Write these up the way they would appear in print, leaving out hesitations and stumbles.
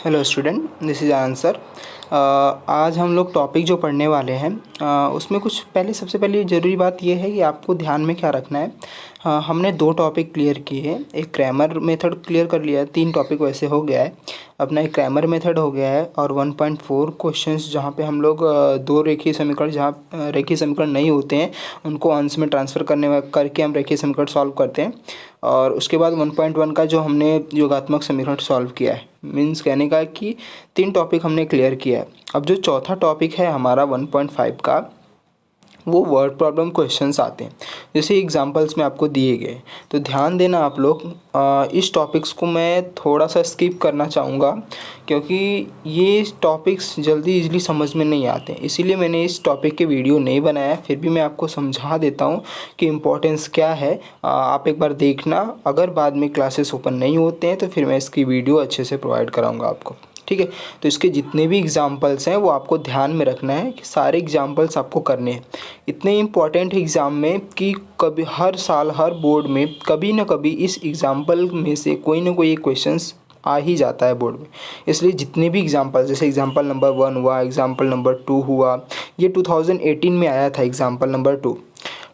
Hello student, this is answer. आज हम लोग टॉपिक जो पढ़ने वाले हैं उसमें कुछ सबसे पहले ज़रूरी बात यह है कि आपको ध्यान में क्या रखना है। हमने 2 टॉपिक क्लियर किए हैं। एक ग्रामर मेथड क्लियर कर लिया है, 3 टॉपिक वैसे हो गया है। अपना एक ग्रामर मेथड हो गया है और 1.4 क्वेश्चंस जहाँ पे हम लोग 2 रेखीय समीकरण जहाँ रेखीय समीकरण नहीं होते हैं उनको अंश में ट्रांसफ़र करके हम रेखीय समीकरण सॉल्व करते हैं। और उसके बाद 1.1 का जो हमने योगात्मक समीकरण सॉल्व किया है, मीन्स कहने का कि 3 टॉपिक हमने क्लियर किया है। अब जो चौथा टॉपिक है हमारा 1.5 का, वो वर्ड प्रॉब्लम क्वेश्चंस आते हैं, जैसे एग्जांपल्स में आपको दिए गए। तो ध्यान देना आप लोग, इस टॉपिक्स को मैं थोड़ा सा स्किप करना चाहूँगा क्योंकि ये टॉपिक्स जल्दी इजीली समझ में नहीं आते, इसीलिए मैंने इस टॉपिक के वीडियो नहीं बनाया। फिर भी मैं आपको समझा देता हूँ कि इम्पोर्टेंस क्या है। आप एक बार देखना, अगर बाद में क्लासेस ओपन नहीं होते हैं तो फिर मैं इसकी वीडियो अच्छे से प्रोवाइड कराऊँगा आपको, ठीक है। तो इसके जितने भी एग्जाम्पल्स हैं वो आपको ध्यान में रखना है कि सारे एग्जाम्पल्स आपको करने हैं। इतने इम्पॉर्टेंट एग्ज़ाम में कि कभी हर साल हर बोर्ड में कभी ना कभी इस एग्जाम्पल में से कोई ना कोई एक क्वेश्चंस आ ही जाता है बोर्ड में। इसलिए जितने भी एग्जाम्पल, जैसे एग्जाम्पल नंबर 1 हुआ, एग्जाम्पल नंबर 2 हुआ, ये 2018 में आया था एग्जाम्पल नंबर 2।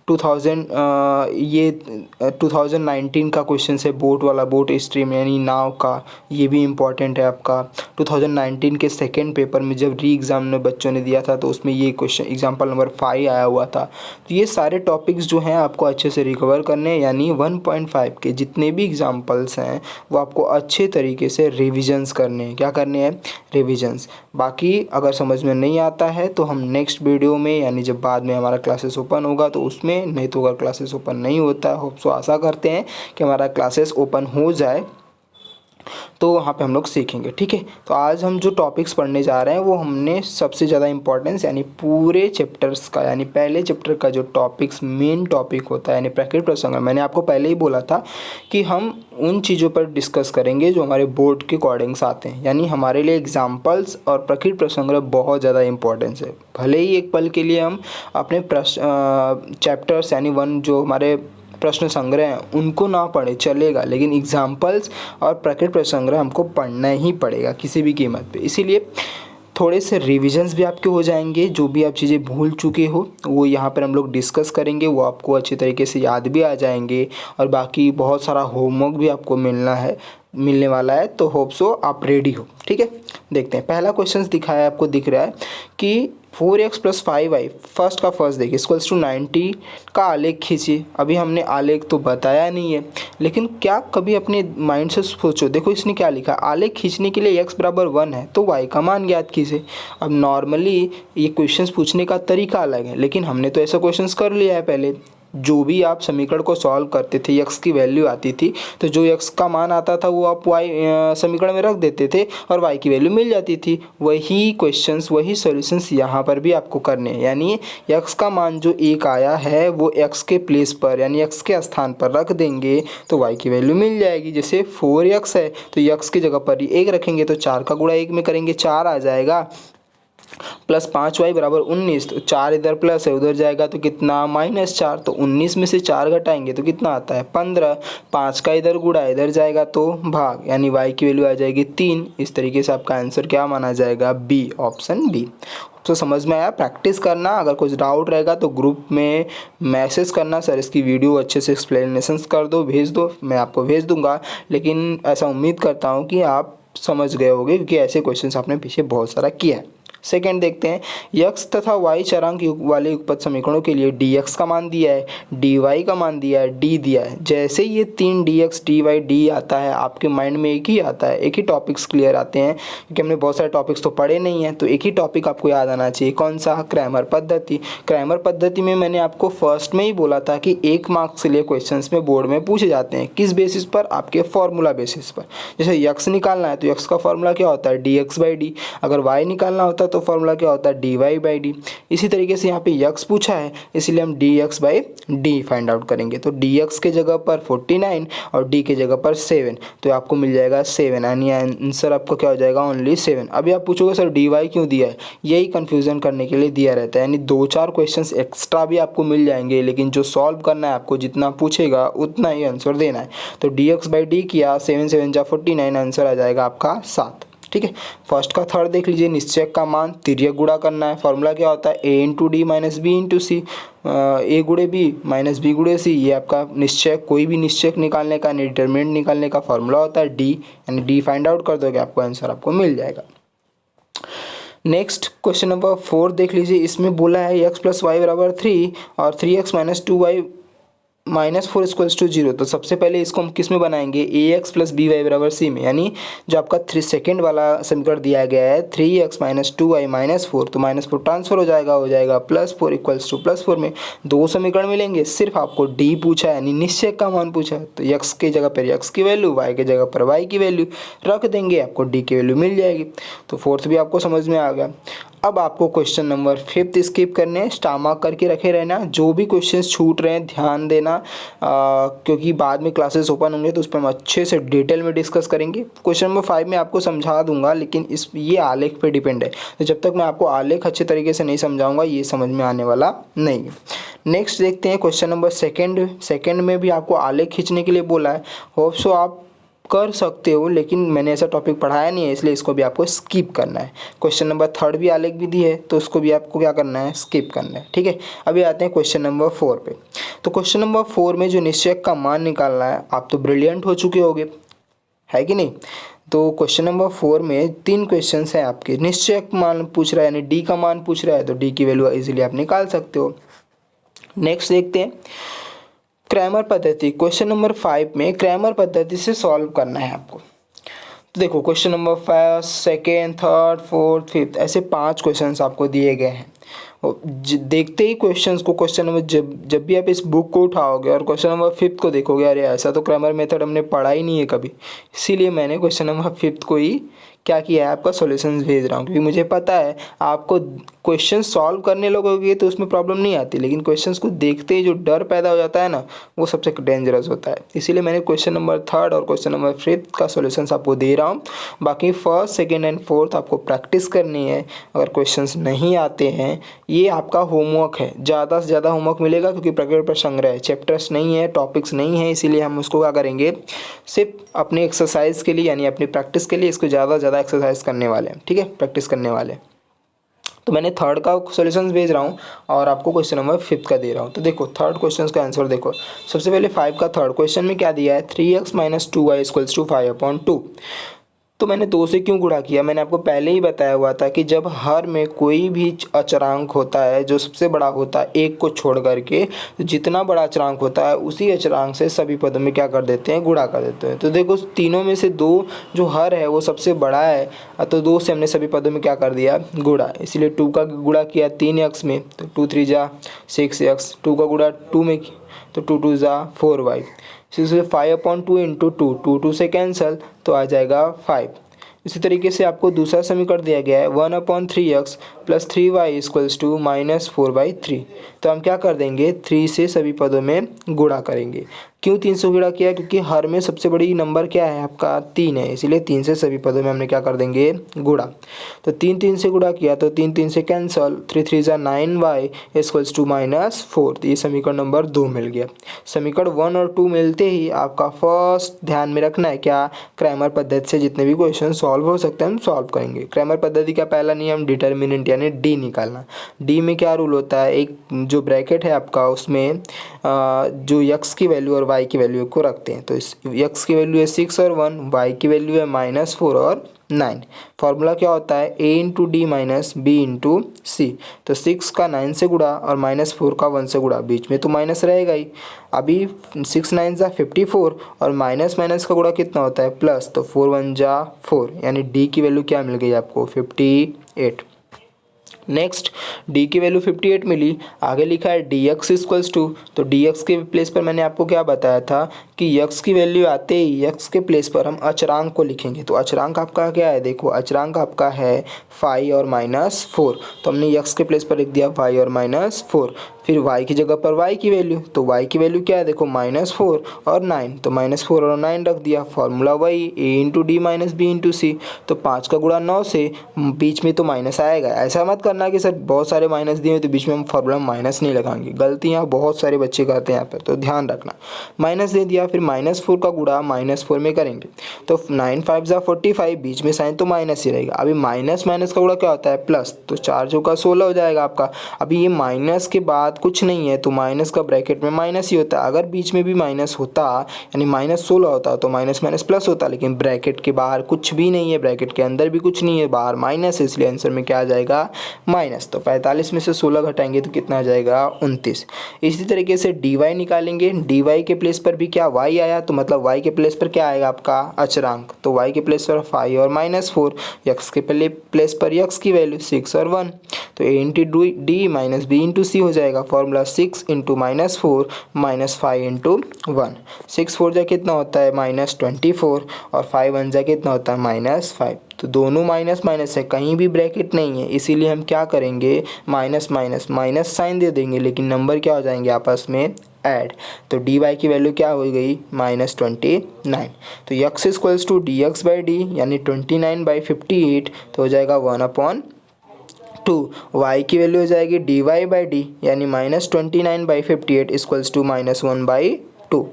2019 का क्वेश्चन है बोट वाला, बोट स्ट्रीम यानी नाव का, ये भी इम्पॉर्टेंट है आपका। 2019 के सेकेंड पेपर में जब री एग्ज़ाम में बच्चों ने दिया था तो उसमें ये क्वेश्चन एग्जाम्पल नंबर 5 आया हुआ था। तो ये सारे टॉपिक्स जो हैं आपको अच्छे से रिकवर करने हैं, यानी 1.5 के जितने भी एग्जाम्पल्स हैं वो आपको अच्छे तरीके से रिविजन्स करने हैं। क्या करने हैं? रिविजन्स। बाकी अगर समझ में नहीं आता है तो हम नेक्स्ट वीडियो में, यानी जब बाद में हमारा क्लासेस ओपन होगा तो उसमें, नहीं तो अगर क्लासेस ओपन नहीं होता है, होप सो आशा करते हैं कि हमारा क्लासेस ओपन हो जाए तो वहाँ पे हम लोग सीखेंगे, ठीक है। तो आज हम जो टॉपिक्स पढ़ने जा रहे हैं वो हमने सबसे ज़्यादा इम्पोर्टेंस यानी पूरे चैप्टर्स का, यानी पहले चैप्टर का जो टॉपिक्स मेन टॉपिक होता है यानी प्रकृति प्रसंग, मैंने आपको पहले ही बोला था कि हम उन चीज़ों पर डिस्कस करेंगे जो हमारे बोर्ड के अकॉर्डिंग्स आते हैं। यानी हमारे लिए एग्जाम्पल्स और प्रकृति प्रसंग बहुत ज़्यादा इंपॉर्टेंस है। भले ही एक पल के लिए हम अपने चैप्टर्स यानी 1 जो हमारे प्रश्न संग्रह हैं उनको ना पढ़े चलेगा, लेकिन एग्जाम्पल्स और प्रकृति प्रसंग्रह हमको पढ़ना ही पड़ेगा किसी भी कीमत पे। इसीलिए थोड़े से रिविजन्स भी आपके हो जाएंगे, जो भी आप चीज़ें भूल चुके हो वो यहाँ पर हम लोग डिस्कस करेंगे, वो आपको अच्छे तरीके से याद भी आ जाएंगे। और बाकी बहुत सारा होमवर्क भी आपको मिलने वाला है, तो होप सो आप रेडी हो, ठीक है। देखते हैं, पहला क्वेश्चन दिखाया है आपको, दिख रहा है कि 4x + 5y, फर्स्ट का फर्स्ट देखिए, इक्वल्स टू 90 का आलेख खींचिए। अभी हमने आलेख तो बताया नहीं है, लेकिन क्या कभी अपने माइंड से सोचो, देखो इसने क्या लिखा, आलेख खींचने के लिए x = 1 है तो y का मान ज्ञात कीजिए। अब नॉर्मली ये क्वेश्चंस पूछने का तरीका अलग है, लेकिन हमने तो ऐसा क्वेश्चंस कर लिया है पहले। जो भी आप समीकरण को सॉल्व करते थे, x की वैल्यू आती थी तो जो x का मान आता था वो आप y समीकरण में रख देते थे और y की वैल्यू मिल जाती थी। वही क्वेश्चंस, वही सॉल्यूशंस यहाँ पर भी आपको करने हैं। यानी x का मान जो 1 आया है वो x के प्लेस पर यानी x के स्थान पर रख देंगे तो y की वैल्यू मिल जाएगी। जैसे 4x है तो x की जगह पर 1 रखेंगे तो 4 का गुणा 1 में करेंगे 4 आ जाएगा, प्लस 5y = 19, तो 4 इधर प्लस है उधर जाएगा तो कितना, -4, तो 19 में से 4 घटाएंगे तो कितना आता है, 15। 5 का इधर गुणा इधर जाएगा तो भाग, यानी y की वैल्यू आ जाएगी 3। इस तरीके से आपका आंसर क्या माना जाएगा, बी, ऑप्शन बी। तो समझ में आया? प्रैक्टिस करना, अगर कुछ डाउट रहेगा तो ग्रुप में मैसेज करना, सर इसकी वीडियो अच्छे से एक्सप्लेनेशंस कर दो, भेज दो, मैं आपको भेज दूंगा। लेकिन ऐसा उम्मीद करता हूँ कि आप समझ गए होंगे क्योंकि ऐसे क्वेश्चंस आपने पीछे बहुत सारा किया है। सेकेंड देखते हैं, x तथा y चरांक वाले युगपत समीकरणों के लिए dx का मान दिया है, dy का मान दिया है, d दिया है। जैसे ये 3 dx dy d आता है आपके माइंड में एक ही आता है, एक ही टॉपिक्स क्लियर आते हैं क्योंकि हमने बहुत सारे टॉपिक्स तो पढ़े नहीं हैं, तो एक ही टॉपिक आपको याद आना चाहिए। कौन सा? क्रैमर पद्धति। क्रैमर पद्धति में मैंने आपको फर्स्ट में ही बोला था कि 1 मार्क्स के लिए क्वेश्चन में बोर्ड में पूछे जाते हैं। किस बेसिस पर? आपके फॉर्मूला बेसिस पर। जैसे x निकालना है तो x का फॉर्मूला क्या होता है, dx/d। अगर y निकालना होता है तो फॉर्मूला क्या होता है, dy/d। इसी तरीके से यहाँ पे x पूछा है इसलिए हम dx/d फाइंड आउट करेंगे। तो dx के जगह पर 49 और d के जगह पर 7, तो आपको मिल जाएगा 7, यानी आंसर आपको क्या हो जाएगा, ओनली 7। अभी आप पूछोगे सर dy क्यों दिया है, यही कन्फ्यूज़न करने के लिए दिया रहता है, यानी 2-4 क्वेश्चन एक्स्ट्रा भी आपको मिल जाएंगे, लेकिन जो सॉल्व करना है आपको जितना पूछेगा उतना ही आंसर देना है। तो dx/d किया, 7 7 जा 49, आंसर आ जाएगा आपका 7। ठीक है। फर्स्ट का थर्ड देख लीजिए, निश्चयक का मान तिर्यक गुणा करना है। फॉर्मूला क्या होता है, A into D minus B into C, A गुणे बी माइनस बी गुणे सी। ये आपका निश्चयक, कोई भी निश्चयक निकालने का, डिटरमिनेंट निकालने का फॉर्मूला होता है डी, यानी डी फाइंड आउट कर दोगे आपको आंसर आपको मिल जाएगा। नेक्स्ट क्वेश्चन नंबर 4 देख लीजिए, इसमें बोला है x प्लस वाई बराबर 3 और 3x minus 2y minus 4 equals to 0। तो सबसे पहले इसको हम किस में बनाएंगे, ए एक्स प्लस बी वाई बराबर सी में, यानी जो आपका सेकेंड वाला समीकरण दिया गया है 3x माइनस 2y माइनस 4, तो माइनस 4 ट्रांसफर हो जाएगा प्लस 4 इक्वल्स टू प्लस 4 में दो समीकरण मिलेंगे। सिर्फ आपको डी पूछा है, यानी निश्चयक का मान पूछा है, तो x के जगह पर x की वैल्यू, y के जगह पर y की वैल्यू रख देंगे, आपको डी की वैल्यू मिल जाएगी। तो फोर्थ भी आपको समझ में आ गया। अब आपको क्वेश्चन नंबर 5 स्किप करने, स्टार मार्क करके रखे रहना। जो भी क्वेश्चंस छूट रहे हैं ध्यान देना, क्योंकि बाद में क्लासेस ओपन होंगे तो उस पर हम अच्छे से डिटेल में डिस्कस करेंगे। क्वेश्चन नंबर 5 में आपको समझा दूंगा, लेकिन ये आलेख पे डिपेंड है, तो जब तक मैं आपको आलेख अच्छे तरीके से नहीं समझाऊंगा ये समझ में आने वाला नहीं है। नेक्स्ट देखते हैं क्वेश्चन नंबर सेकेंड में भी आपको आलेख खींचने के लिए बोला है। होप सो आप कर सकते हो, लेकिन मैंने ऐसा टॉपिक पढ़ाया नहीं है, इसलिए इसको भी आपको स्किप करना है। क्वेश्चन नंबर 3 भी आलेख विधि है, तो उसको भी आपको क्या करना है, स्किप करना है। ठीक है, अभी आते हैं क्वेश्चन नंबर 4 पे। तो क्वेश्चन नंबर 4 में जो निश्चयक का मान निकालना है, आप तो ब्रिलियंट हो चुके होगे, है कि नहीं। तो क्वेश्चन नंबर 4 में 3 क्वेश्चन हैं आपके। निश्चयक मान पूछ रहा है, यानी डी का मान पूछ रहा है, तो डी की वैल्यू इजीली आप निकाल सकते हो। नेक्स्ट देखते हैं क्रैमर पद्धति। क्वेश्चन नंबर 5 में क्रैमर पद्धति से सॉल्व करना है आपको। तो देखो क्वेश्चन नंबर 1, 2, 3, 4, 5 ऐसे 5 क्वेश्चंस आपको दिए गए हैं। देखते ही क्वेश्चंस को, क्वेश्चन नंबर जब भी आप इस बुक को उठाओगे और क्वेश्चन नंबर 5 को देखोगे, अरे ऐसा तो क्रैमर मेथड हमने पढ़ा ही नहीं है कभी, इसीलिए मैंने क्वेश्चन नंबर 5 को ही क्या किया है, आपका सॉल्यूशंस भेज रहा हूँ, क्योंकि मुझे पता है आपको क्वेश्चन सॉल्व करने लगोगे तो उसमें प्रॉब्लम नहीं आती, लेकिन क्वेश्चंस को देखते ही जो डर पैदा हो जाता है ना, वो सबसे डेंजरस होता है। इसीलिए मैंने क्वेश्चन नंबर 3 और क्वेश्चन नंबर 5 का सॉल्यूशंस आपको दे रहा हूँ। बाकी 1st, 2nd एंड 4th आपको प्रैक्टिस करनी है। अगर क्वेश्चंस नहीं आते हैं, ये आपका होमवर्क है, ज़्यादा से ज़्यादा होमवर्क मिलेगा, क्योंकि प्रकृति पर संग्रह है, चैप्टर्स नहीं है, टॉपिक्स नहीं है, इसीलिए हम उसको क्या करेंगे, सिर्फ अपने एक्सरसाइज के लिए, यानी अपनी प्रैक्टिस के लिए इसको ज़्यादा एक्सरसाइज करने वाले हैं। ठीक है, प्रैक्टिस करने वाले हैं। तो मैंने 3rd का सॉल्यूशंस भेज रहा हूँ और आपको क्वेश्चन नंबर 5 का दे रहा हूँ। तो देखो 3rd क्वेश्चन का आंसर देखो। सबसे पहले 5 का 3rd क्वेश्चन में क्या दिया है, 3x minus 2y equals to 5/2। तो मैंने 2 से क्यों गुणा किया, मैंने आपको पहले ही बताया हुआ था कि जब हर में कोई भी अचरांक होता है जो सबसे बड़ा होता है, एक को छोड़ करके, तो जितना बड़ा अचरांक होता है उसी अचरांक से सभी पदों में क्या कर देते हैं, गुणा कर देते हैं। तो देखो तीनों में से 2 जो हर है वो सबसे बड़ा है, तो 2 से हमने सभी पदों में क्या कर दिया, गुणा। इसलिए 2 का गुणा किया 3x में, तो 2 3 जा 6x, 2 का गुणा 2 में तो 2 2 जा 4y, इसलिए 5/2 इंटू 2, 2 से कैंसिल, तो आ जाएगा 5। इसी तरीके से आपको दूसरा समीकरण दिया गया है 1/3x plus 3y equals to -4/3। तो हम क्या कर देंगे, 3 से सभी पदों में गुणा करेंगे। क्यों 3 से गुणा किया, क्योंकि हर में सबसे बड़ी नंबर क्या है आपका 3 है, इसीलिए 3 से सभी पदों में हमने क्या कर देंगे, गुणा। तो 3 से गुणा किया तो 3 से कैंसल, 3 3 जा 9y इक्वल्स टू -4। तो ये समीकरण नंबर 2 मिल गया। समीकरण 1 और 2 मिलते ही आपका फर्स्ट ध्यान में रखना है क्या, क्रैमर पद्धति से जितने भी क्वेश्चन सॉल्व हो सकते हैं हम सॉल्व करेंगे। क्रैमर पद्धति का पहला नियम डिटर्मिनेंट यानी डी निकालना। डी में क्या रूल होता है, एक जो ब्रैकेट है आपका उसमें जो x की वैल्यू और y की वैल्यू को रखते हैं। तो इस x की वैल्यू है 6 और 1, y की वैल्यू है -4 और 9। फॉर्मूला क्या होता है, a into D minus B into C. तो 6 का 9 से गुणा और -4 का 1 से गुणा, बीच में तो माइनस रहेगा ही। अभी 6 9 जा 54 और माइनस का गुणा कितना होता है, प्लस, तो 4 1 जा 4, यानी डी की वैल्यू क्या मिल गई आपको, 58। नेक्स्ट d की वैल्यू 58 मिली। आगे लिखा है dx इक्वल्स टू, तो dx के प्लेस पर मैंने आपको क्या बताया था कि x की वैल्यू आते ही x के प्लेस पर हम अचरांक को लिखेंगे। तो अचरांक आपका क्या है, देखो अचरांक आपका है 5 और -4, तो हमने x के प्लेस पर लिख दिया 5 और -4। फिर y की जगह पर y की वैल्यू, तो y की वैल्यू क्या है देखो -4 और 9, तो -4 और 9 रख दिया, फॉर्मूला वही a into D minus B into C. तो 5 का गुणा 9 से बीच में तो माइनस आएगा। ऐसा मत करना कि सर बहुत सारे माइनस दिए तो बीच में हम फॉर्मूला माइनस नहीं लगाएंगे, गलतियाँ बहुत सारे बच्चे करते हैं यहाँ पर, तो ध्यान रखना। माइनस दे दिया, फिर -4 का गुणा -4 में करेंगे तो 9 5 जा 45, बीच में साइन तो माइनस ही रहेगा। अभी माइनस माइनस का गुणा क्या होता है प्लस, तो 4 चौका 16 हो जाएगा आपका। अभी ये माइनस के बाद कुछ नहीं है तो माइनस का ब्रैकेट में माइनस ही होता है। अगर बीच में भी माइनस होता यानी -16 होता तो माइनस माइनस प्लस होता, लेकिन ब्रैकेट के बाहर कुछ भी नहीं है, ब्रैकेट के अंदर भी कुछ नहीं है, बाहर माइनस है, इसलिए आंसर में क्या आ जाएगा माइनस। तो 45 में से 16 घटाएंगे तो कितना आ जाएगा 29। इसी तरीके से dy निकालेंगे, dy के प्लेस पर भी क्या y आया, तो मतलब y के प्लेस पर क्या आएगा आपका अचरांक, तो y के प्लेस पर 5 और -4, x के प्लेस पर x की वैल्यू 6 और 1, तो a into D minus B into C हो जाएगा। फॉर्मूला 6 इंटू -4 -5 इंटू 1, 6 4 जा कितना होता है -24 और 5 1 जा कितना होता है -5। तो दोनों माइनस माइनस है, कहीं भी ब्रैकेट नहीं है, इसीलिए हम क्या करेंगे माइनस माइनस माइनस साइन दे देंगे, लेकिन नंबर क्या हो जाएंगे आपस में ऐड। तो डी वाई की वैल्यू क्या हो गई -29। तो x equals to D X by D यानी 29/58, तो हो जाएगा 1/2। y की वैल्यू हो जाएगी dy बाई डी यानी -29/58 इक्वल्स टू -1/2।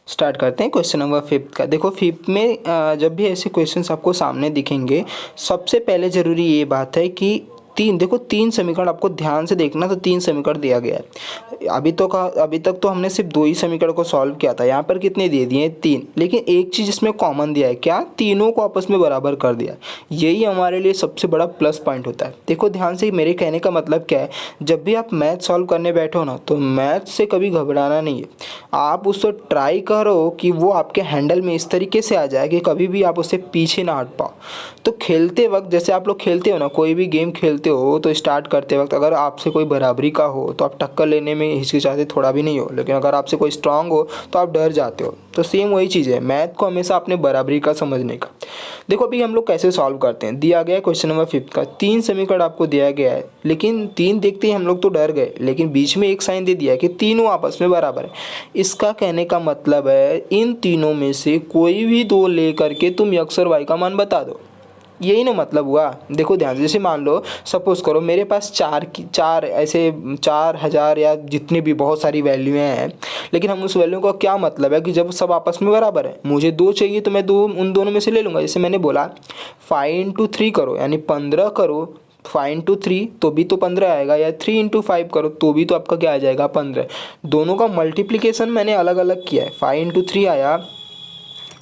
स्टार्ट करते हैं क्वेश्चन नंबर 5 का। देखो 5 में जब भी ऐसे क्वेश्चंस आपको सामने दिखेंगे, सबसे पहले ज़रूरी ये बात है कि तीन समीकरण आपको ध्यान से देखना। तो 3 समीकरण दिया गया है। अभी तक तो हमने सिर्फ 2 ही समीकरण को सॉल्व किया था। यहाँ पर कितने दे दिए 3, लेकिन एक चीज़ इसमें कॉमन दिया है, क्या तीनों को आपस में बराबर कर दिया। यही हमारे लिए सबसे बड़ा प्लस पॉइंट होता है। देखो ध्यान से, मेरे कहने का मतलब क्या है, जब भी आप मैथ सॉल्व करने बैठो ना, तो मैथ से कभी घबराना नहीं है। आप उसको ट्राई करो कि वो आपके हैंडल में इस तरीके से आ जाए कि कभी भी आप उससे पीछे ना हट पाओ। तो खेलते वक्त जैसे आप लोग खेलते हो ना, कोई भी गेम खेलते हो तो स्टार्ट करते वक्त अगर आपसे कोई बराबरी का हो तो आप टक्कर लेने में हिचकिचाते थोड़ा भी नहीं हो, लेकिन अगर आपसे कोई स्ट्रांग हो तो आप डर जाते हो। तो सेम वही चीज़ है, मैथ को हमेशा अपने बराबरी का समझने का। देखो अभी हम लोग कैसे सॉल्व करते हैं। दिया गया है क्वेश्चन नंबर 5 का, 3 समीकरण आपको दिया गया है, लेकिन 3 देखते ही हम लोग तो डर गए, लेकिन बीच में एक साइन दे दिया है कि तीनों आपस में बराबर है। इसका कहने का मतलब है इन तीनों में से कोई भी 2 ले करके तुम x और y का मान बता दो। यही ना मतलब हुआ। देखो ध्यान से, जैसे मान लो सपोज करो मेरे पास 4,000 या जितनी भी बहुत सारी वैल्यू हैं, लेकिन हम उस वैल्यू का क्या मतलब है कि जब सब आपस में बराबर है, मुझे 2 चाहिए तो मैं उन दोनों में से ले लूँगा। जैसे मैंने बोला 5 इंटू 3 करो यानी 15 करो, 5 इंटू 3 तो भी तो 15 आएगा, या 3 इंटू 5 करो तो भी तो आपका क्या आ जाएगा 15। दोनों का मल्टीप्लिकेशन मैंने अलग अलग किया है, 5 इंटू 3 आया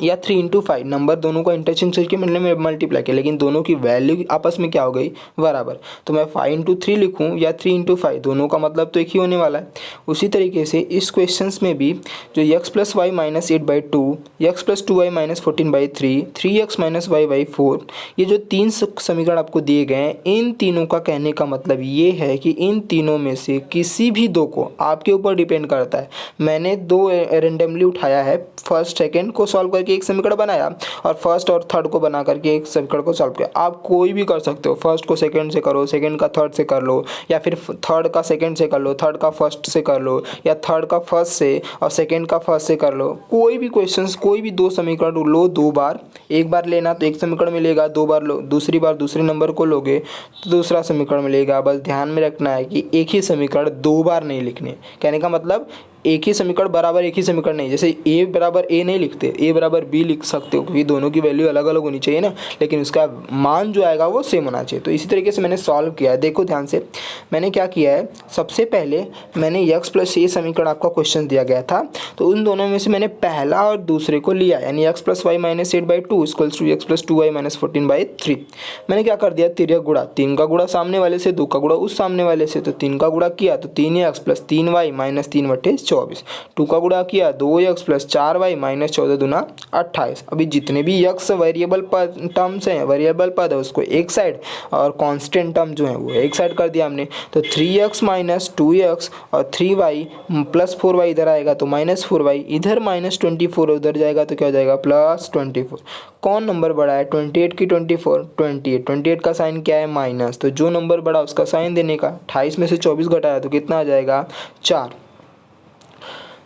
या 3 इंटू 5, नंबर दोनों का इंटरचेंज करके मैंने मल्टीप्लाई किया, लेकिन दोनों की वैल्यू आपस में क्या हो गई बराबर। तो मैं 5 इंटू 3 लिखूँ या 3 इंटू 5, दोनों का मतलब तो एक ही होने वाला है। उसी तरीके से इस क्वेश्चंस में भी जो x plus Y minus 8/2, x plus 2y minus 14/3, 3x minus y/4, ये जो 3 समीकरण आपको दिए गए हैं, इन तीनों का कहने का मतलब ये है कि इन तीनों में से किसी भी 2 को, आपके ऊपर डिपेंड करता है। मैंने 2 रेंडमली उठाया है, फर्स्ट सेकेंड को सॉल्व करके एक समीकरण बनाया और फर्स्ट और थर्ड को बना करके एक समीकरण को सॉल्व किया। आप कोई भी कर सकते हो, फर्स्ट को सेकंड से करो, सेकंड का थर्ड से कर लो, या फिर थर्ड का सेकंड से कर लो, थर्ड का फर्स्ट से कर लो, या थर्ड का फर्स्ट से और सेकंड का फर्स्ट से कर लो। कोई भी क्वेश्चंस, कोई भी 2 समीकरण लो 2 बार, एक बार लेना तो एक समीकरण मिलेगा, 2 बार लो, दूसरी बार दूसरे नंबर को लोगे तो दूसरा समीकरण मिलेगा। बस ध्यान में रखना है कि एक ही समीकरण 2 बार नहीं लिखने। कहने का मतलब एक ही समीकरण बराबर एक ही समीकरण नहीं, जैसे a बराबर a नहीं लिखते, a बराबर b लिख सकते हो, क्योंकि दोनों की वैल्यू अलग अलग होनी चाहिए ना, लेकिन उसका मान जो आएगा वो सेम होना चाहिए। तो इसी तरीके से मैंने सॉल्व किया है। देखो ध्यान से, मैंने क्या किया है, सबसे पहले मैंने x प्लस a समीकरण आपका क्वेश्चन दिया गया था, तो उन दोनों में से मैंने पहला और दूसरे को लिया, यानी x plus Y minus 8/2 equals to x plus 2y minus 14/3। मैंने क्या कर दिया, तिर्यक गुणा, 3 का गुणा सामने वाले से, 2 का गुणा उस सामने वाले से, तो 3 का गुणा किया तो 3x प्लस 3y माइनस 3/14। 24। 2 का गुणा किया 2x प्लस 4y माइनस 14 दूना 28। अभी जितने भी x वेरिएबल टर्म्स हैं, वेरिएबल पद है, उसको एक साइड और कांस्टेंट टर्म जो है वो एक साइड कर दिया हमने। तो 3x माइनस 2x और 3y प्लस 4y इधर आएगा तो माइनस 4y, इधर माइनस 24 उधर जाएगा तो क्या हो जाएगा प्लस 24। कौन नंबर बड़ा है 28 की 24? 28 का साइन क्या है माइनस, तो जो नंबर बड़ा उसका साइन देने का। 28 में से 24 घटाया तो कितना आ जाएगा 4।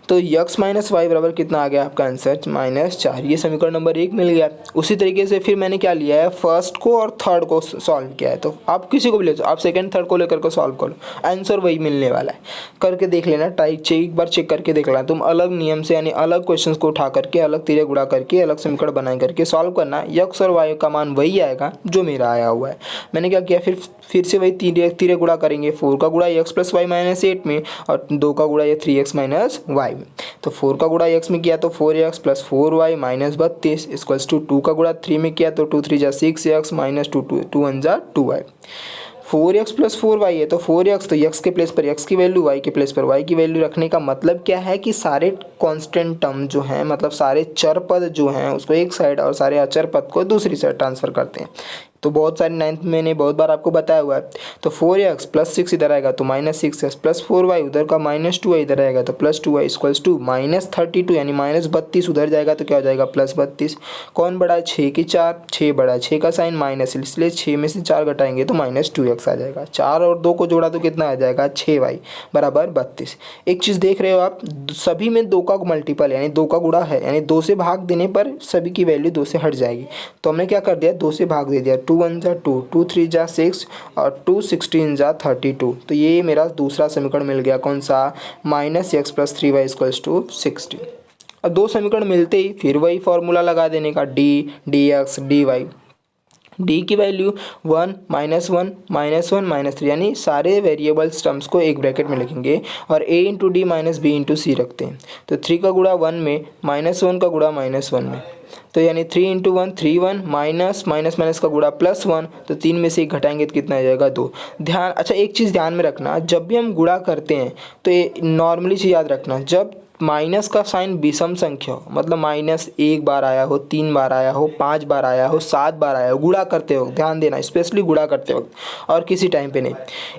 तो x माइनस वाई बराबर कितना आ गया आपका आंसर -4। ये समीकरण नंबर 1 मिल गया। उसी तरीके से फिर मैंने क्या लिया है, फर्स्ट को और थर्ड को सॉल्व किया है। तो आप किसी को भी ले सकते, आप सेकंड थर्ड को लेकर के सॉल्व करो, आंसर वही मिलने वाला है। करके देख लेना, एक बार चेक करके देख लेना। तुम अलग नियम से यानी अलग क्वेश्चन को उठा करके अलग तीरे गुणा करके अलग समीकरण बना करके सॉल्व करना। x और y का मान वही आएगा जो मेरा आया हुआ है। मैंने क्या किया, फिर से वही तीरे गुणा करेंगे। 4 का गुणा x प्लस वाई माइनस 8 में और 2 का गुणा ये 3x माइनस वाई में। तो 4 का गुणा x में किया तो 4x plus 4y minus 32 equals to 2 का गुणा 3 में किया तो 2 3 जा 6x माइनस 2 1 जा 2y। 4x प्लस 4y है तो 4x, तो x के प्लेस पर x की वैल्यू, y के प्लेस पर y की वैल्यू रखने का मतलब क्या है कि सारे कांस्टेंट टर्म जो हैं, मतलब सारे चर पद जो हैं उसको एक साइड और सारे अचर पद को दूसरी साइड ट्रांसफ़र करते हैं। तो बहुत सारी 9th मैंने बहुत बार आपको बताया हुआ है। तो 4x प्लस 6 इधर आएगा तो माइनस 6x प्लस 4y उधर का माइनस 2y इधर आएगा तो plus 2y equals to minus 32 यानी माइनस 32 उधर जाएगा तो क्या हो जाएगा प्लस 32। कौन बड़ा है 6 की 4, 6 बड़ा है, 6 का साइन माइनस, इसलिए 6 में से 4 घटाएंगे तो माइनस 2x आ जाएगा। 4 और 2 को जोड़ा तो कितना आ जाएगा 6y बराबर 32। एक चीज़ देख रहे हो आप, सभी में 2 का मल्टीपल यानी 2 का गुणा है, यानी 2 से भाग देने पर सभी की वैल्यू 2 से हट जाएगी। तो हमने क्या कर दिया, 2 से भाग दे दिया। 2 1 जा 2, 2 3 जा 6 और 2 16 जा 32। तो ये मेरा दूसरा समीकरण मिल गया, कौन सा, -x plus 3y equals to 16। अब दो समीकरण मिलते ही फिर वही फॉर्मूला लगा देने का, d dx dy। d की वैल्यू 1 -1 -1 -3 यानी सारे वेरिएबल्स टर्म्स को एक ब्रैकेट में लिखेंगे और a into D minus B into C रखते हैं। तो 3 का गुणा 1 में, -1 का गुणा -1 में, तो यानी 3 इंटू 1 3 1 माइनस माइनस माइनस का गुणा +1, तो 3 में से 1 घटाएंगे तो कितना आ जाएगा 2। ध्यान, अच्छा एक चीज़ ध्यान में रखना, जब भी हम गुणा करते हैं तो ये नॉर्मली चीज़ याद रखना, जब माइनस का साइन विषम संख्या हो, मतलब माइनस 1 बार आया हो, 3 बार आया हो, 5 बार आया हो, 7 बार आया हो, गुणा करते वक्त ध्यान देना, स्पेशली गुणा करते वक्त और किसी टाइम पे नहीं।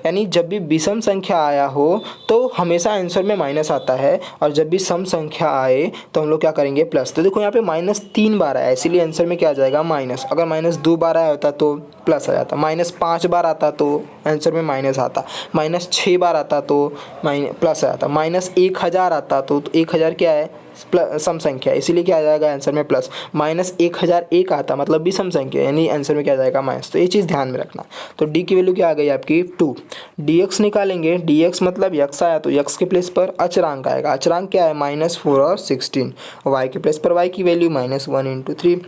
यानी जब भी विषम संख्या आया हो तो हमेशा आंसर में माइनस आता है, और जब भी सम संख्या आए तो हम लोग क्या करेंगे प्लस। तो देखो यहाँ पे -3 बार आया, इसीलिए आंसर में क्या आ जाएगा माइनस। अगर -2 बार आया होता तो प्लस आ जाता, -5 बार आता तो आंसर में माइनस आता, -6 बार आता तो प्लस आ जाता, -1000 आता तो 1000 क्या है प्लस सम संख्या, इसीलिए क्या आ जाएगा आंसर में प्लस। -1001 आता मतलब भी सम संख्या, यानी आंसर में क्या आ जाएगा माइनस। तो ये चीज़ ध्यान में रखना। तो डी की वैल्यू क्या आ गई आपकी 2। dx निकालेंगे, dx मतलब x आया तो x के प्लेस पर अचरांक आएगा। अचरांक क्या है -4 और 16। y के प्लेस पर y की वैल्यू -1 इंटू 3,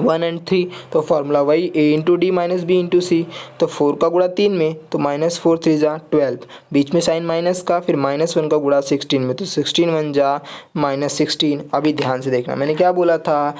1 and 3, तो फार्मूला वही a into D minus B into C. तो 4 का गुणा 3 में तो -4 3 जा 12, बीच में साइन माइनस का, फिर -1 का गुणा 16 में तो 16 1 जा -16। अभी ध्यान से देखना, मैंने क्या बोला था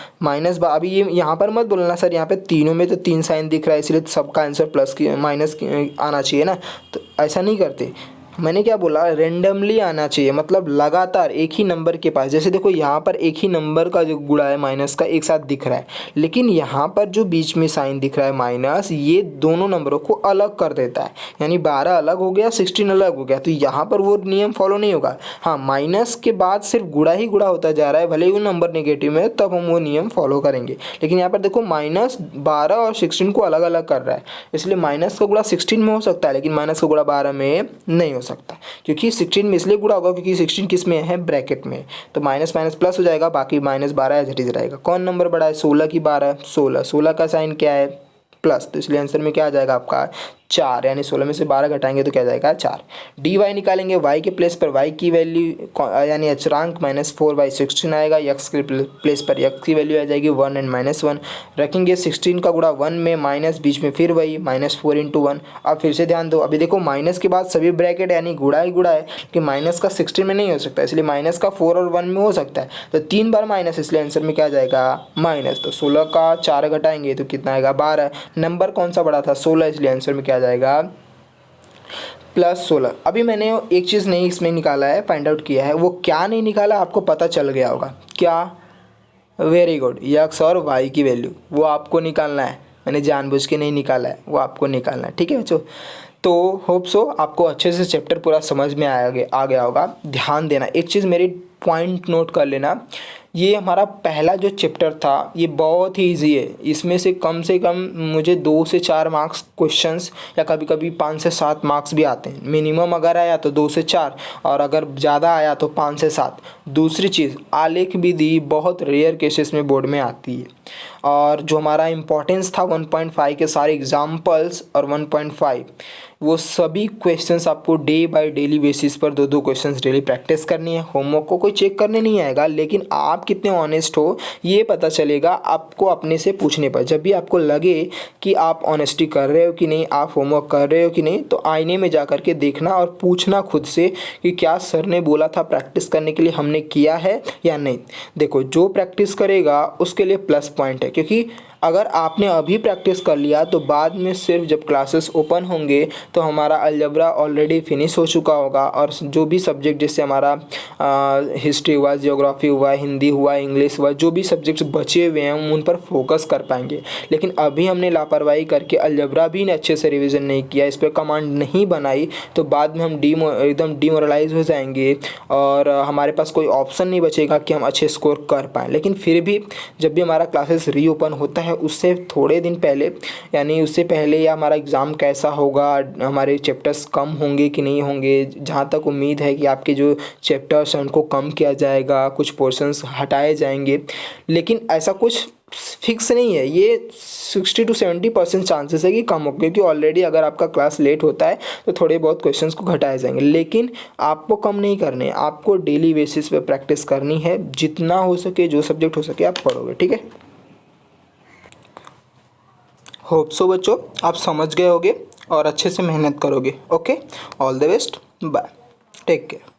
अभी ये यहाँ पर मत बोलना सर यहाँ पे तीनों में तो 3 साइन दिख रहा है इसलिए सबका आंसर प्लस की माइनस आना चाहिए ना, तो ऐसा नहीं करते। मैंने क्या बोला, रेंडमली आना चाहिए, मतलब लगातार एक ही नंबर के पास। जैसे देखो यहाँ पर एक ही नंबर का जो गुणा है माइनस का एक साथ दिख रहा है, लेकिन यहाँ पर जो बीच में साइन दिख रहा है माइनस, ये दोनों नंबरों को अलग कर देता है। यानी 12 अलग हो गया, 16 अलग हो गया, तो यहाँ पर वो नियम फॉलो नहीं होगा। हाँ, माइनस के बाद सिर्फ गुणा ही गुणा होता जा रहा है, भले ही वो नंबर नेगेटिव में, तब हम वो नियम फॉलो करेंगे। लेकिन यहाँ पर देखो -12 और 16 को अलग अलग कर रहा है, इसलिए माइनस का गुणा 16 में हो सकता है लेकिन माइनस का गुणा 12 में नहीं हो सकता, क्योंकि 16 में इसलिए गुणा होगा क्योंकि 16 किस में है, ब्रैकेट में। तो माइनस माइनस प्लस हो जाएगा, बाकी -12 एज इट इज रहेगा। कौन नंबर बड़ा है, 16 की 12, 16 का साइन क्या है प्लस, तो इसलिए आंसर में क्या आ जाएगा आपका 4, यानी 16 में से 12 घटाएंगे तो क्या जाएगा 4। डी वाई निकालेंगे, y के प्लेस पर y की वैल्यू यानी अचरांक -4 16 आएगा, x के प्लेस पर x की वैल्यू आ जाएगी 1 एंड -1 रखेंगे। 16 का गुणा 1 में माइनस, बीच में फिर वही -4 इंटू 1। अब फिर से ध्यान दो, अभी देखो माइनस के बाद सभी ब्रैकेट यानी गुणा ही गुणा है, कि माइनस का 16 में नहीं हो सकता, इसलिए माइनस का 4 और 1 में हो सकता है, तो 3 बार माइनस, इसलिए आंसर में क्या जाएगा माइनस। तो 16 का 4 घटाएंगे तो कितना आएगा 12। नंबर कौन सा बड़ा था 16, इसलिए आंसर में क्या जाएगा +16। अभी मैंने एक चीज़ नहीं इसमें निकाला है, फाइंड आउट किया है, वो क्या नहीं निकाला आपको पता चल गया होगा क्या? वेरी गुड, यक्स और वाई की वैल्यू वो आपको निकालना है, मैंने जानबूझ के नहीं निकाला है, वो आपको निकालना है। ठीक है बच्चों, तो होप सो आपको अच्छे से चैप्टर पूरा समझ में आ गया होगा। ध्यान देना, एक चीज़ मेरी पॉइंट नोट कर लेना, ये हमारा पहला जो चैप्टर था ये बहुत ही इजी है, इसमें से कम मुझे 2 से 4 मार्क्स क्वेश्चंस या कभी कभी 5 से 7 मार्क्स भी आते हैं। मिनिमम अगर आया तो 2 से 4 और अगर ज़्यादा आया तो 5 से 7। दूसरी चीज़, आलेख विधि बहुत रेयर केसेस में बोर्ड में आती है, और जो हमारा इम्पोर्टेंस था 1.5 के सारे एग्जाम्पल्स और 1.5 वो सभी क्वेश्चंस आपको डे बाय डेली बेसिस पर 2-2 क्वेश्चंस डेली प्रैक्टिस करनी है। होमवर्क को कोई चेक करने नहीं आएगा, लेकिन आप कितने ऑनेस्ट हो ये पता चलेगा आपको अपने से पूछने पर। जब भी आपको लगे कि आप ऑनेस्टी कर रहे हो कि नहीं, आप होमवर्क कर रहे हो कि नहीं, तो आईने में जा कर के देखना और पूछना खुद से कि क्या सर ने बोला था प्रैक्टिस करने के लिए हमने किया है या नहीं। देखो, जो प्रैक्टिस करेगा उसके लिए प्लस पॉइंट है, क्योंकि अगर आपने अभी प्रैक्टिस कर लिया तो बाद में सिर्फ जब क्लासेस ओपन होंगे तो हमारा अलजेब्रा ऑलरेडी फिनिश हो चुका होगा, और जो भी सब्जेक्ट जैसे हमारा हिस्ट्री हुआ, जियोग्राफी हुआ, हिंदी हुआ, इंग्लिश हुआ, जो भी सब्जेक्ट्स बचे हुए हैं हम उन पर फोकस कर पाएंगे। लेकिन अभी हमने लापरवाही करके अलजेब्रा भी अच्छे से रिविज़न नहीं किया, इस पर कमांड नहीं बनाई, तो बाद में हम एकदम डिमोरलाइज हो जाएंगे और हमारे पास कोई ऑप्शन नहीं बचेगा कि हम अच्छे स्कोर कर पाएँ। लेकिन फिर भी जब भी हमारा क्लासेस रीओपन होता है उससे थोड़े दिन पहले, यानी उससे पहले या हमारा एग्ज़ाम कैसा होगा, हमारे चैप्टर्स कम होंगे कि नहीं होंगे, जहाँ तक उम्मीद है कि आपके जो चैप्टर्स हैं उनको कम किया जाएगा, कुछ पोर्शंस हटाए जाएंगे, लेकिन ऐसा कुछ फिक्स नहीं है। ये 60 to 70% चांसेस है कि कम हो, क्योंकि ऑलरेडी अगर आपका क्लास लेट होता है तो थोड़े बहुत क्वेश्चंस को घटाए जाएंगे, लेकिन आपको कम नहीं करने, आपको डेली बेसिस पे प्रैक्टिस करनी है। जितना हो सके, जो सब्जेक्ट हो सके आप पढ़ोगे। ठीक है, होप सो बच्चों आप समझ गए होगे और अच्छे से मेहनत करोगे। Okay, all the best, bye, take care.